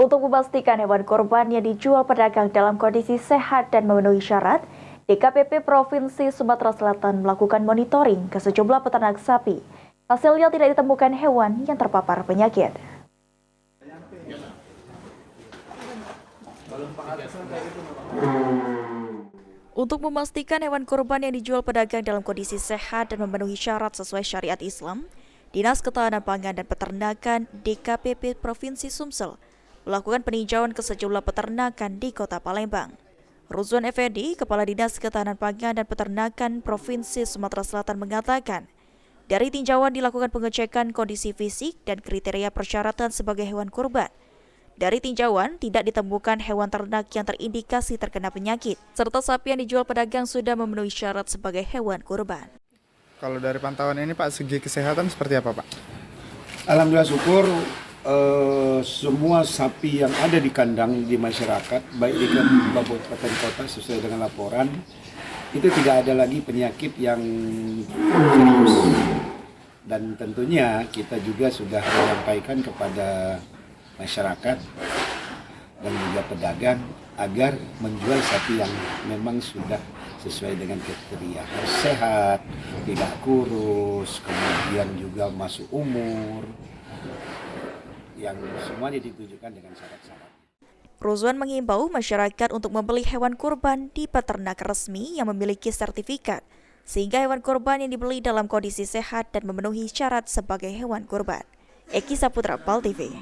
Untuk memastikan hewan kurban yang dijual pedagang dalam kondisi sehat dan memenuhi syarat, DKPP Provinsi Sumatera Selatan melakukan monitoring ke sejumlah peternak sapi. Hasilnya tidak ditemukan hewan yang terpapar penyakit. Untuk memastikan hewan kurban yang dijual pedagang dalam kondisi sehat dan memenuhi syarat sesuai syariat Islam, Dinas Ketahanan Pangan dan Peternakan DKPP Provinsi Sumsel melakukan peninjauan ke sejumlah peternakan di Kota Palembang. Ruzwan Effendi, Kepala Dinas Ketahanan Pangan dan Peternakan Provinsi Sumatera Selatan mengatakan, dari tinjauan dilakukan pengecekan kondisi fisik dan kriteria persyaratan sebagai hewan kurban. Dari tinjauan, tidak ditemukan hewan ternak yang terindikasi terkena penyakit, serta sapi yang dijual pedagang sudah memenuhi syarat sebagai hewan kurban. Kalau dari pantauan ini Pak, segi kesehatan seperti apa Pak? Alhamdulillah syukur semua sapi yang ada di kandang di masyarakat, baik di kabupaten kota sesuai dengan laporan, itu tidak ada lagi penyakit yang serius. Dan tentunya kita juga sudah menyampaikan kepada masyarakat dan juga pedagang agar menjual sapi yang memang sudah sesuai dengan kriteria, harus sehat, tidak kurus, kemudian juga masuk umur, yang semuanya ditujukan dengan syarat-syarat. Ruzwan mengimbau masyarakat untuk membeli hewan kurban di peternak resmi yang memiliki sertifikat, sehingga hewan kurban yang dibeli dalam kondisi sehat dan memenuhi syarat sebagai hewan kurban. Eki Saputra, PAL TV.